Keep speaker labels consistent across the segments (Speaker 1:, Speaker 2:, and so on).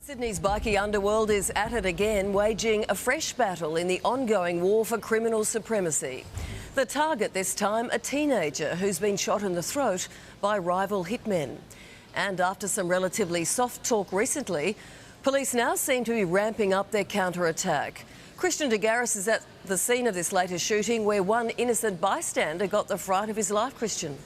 Speaker 1: Sydney's bikie underworld is at it again, waging a fresh battle in the ongoing war for criminal supremacy. The target this time, a teenager who's been shot in the throat by rival hitmen. And after some relatively soft talk recently, police now seem to be ramping up their counter-attack. Christian de Garris is at the scene of this latest shooting where one innocent bystander got the fright of his life. Christian.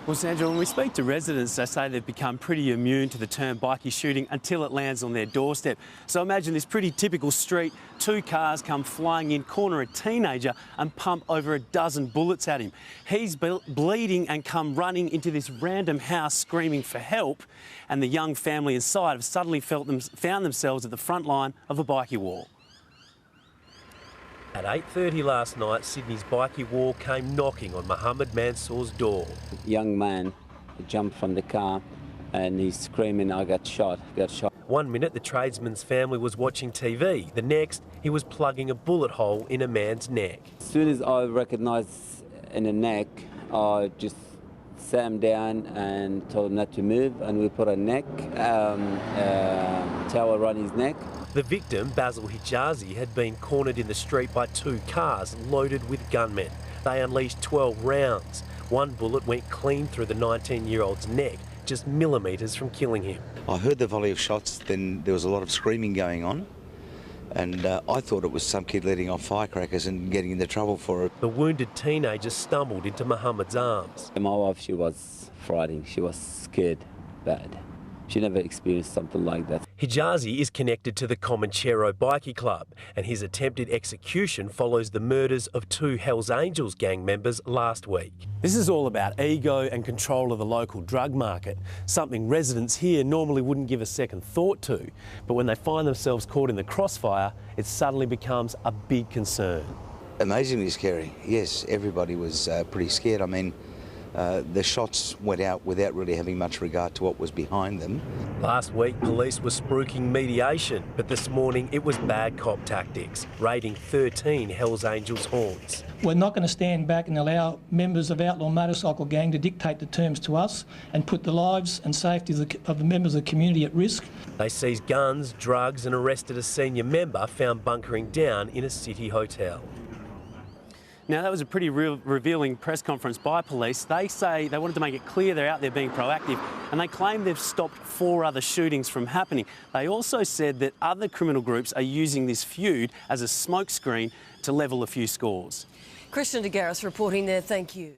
Speaker 2: Well, Sandra, when we speak to residents, they say they've become pretty immune to the term bikie shooting until it lands on their doorstep. So imagine this pretty typical street, two cars come flying in, corner a teenager and pump over a dozen bullets at him. He's bleeding and come running into this random house screaming for help, and the young family inside have suddenly found themselves at the front line of a bikie war.
Speaker 3: At 8:30 last night, Sydney's bikie war came knocking on Mohammed Mansour's door.
Speaker 4: Young man jumped from the car and he's screaming, "I got shot, got shot."
Speaker 3: 1 minute, the tradesman's family was watching TV. The next, he was plugging a bullet hole in a man's neck.
Speaker 4: As soon as I recognized in the neck, I just sat him down and told him not to move, and we put a neck towel around his neck.
Speaker 3: The victim, Basil Hijazi, had been cornered in the street by two cars loaded with gunmen. They unleashed 12 rounds. One bullet went clean through the 19-year-old's neck, just millimetres from killing him.
Speaker 5: I heard the volley of shots, then there was a lot of screaming going on, and I thought it was some kid letting off firecrackers and getting into trouble for it.
Speaker 3: The wounded teenager stumbled into Mohammed's arms.
Speaker 4: My wife, she was frightened, she was scared bad. She never experienced something like that.
Speaker 3: Hijazi is connected to the Comanchero Bikie Club, and his attempted execution follows the murders of two Hells Angels gang members last week.
Speaker 2: This is all about ego and control of the local drug market, something residents here normally wouldn't give a second thought to. But when they find themselves caught in the crossfire, it suddenly becomes a big concern.
Speaker 5: Amazingly scary. Yes, everybody was pretty scared. I mean, the shots went out without really having much regard to what was behind them.
Speaker 3: Last week, police were spruiking mediation, but this morning it was bad cop tactics, raiding 13 Hells Angels haunts.
Speaker 6: We're not going to stand back and allow members of Outlaw Motorcycle Gang to dictate the terms to us and put the lives and safety of the members of the community at risk.
Speaker 3: They seized guns, drugs and arrested a senior member found bunkering down in a city hotel.
Speaker 2: Now, that was a pretty revealing press conference by police. They say they wanted to make it clear they're out there being proactive, and they claim they've stopped 4 other shootings from happening. They also said that other criminal groups are using this feud as a smokescreen to level a few scores.
Speaker 1: Christian de Garris reporting there. Thank you.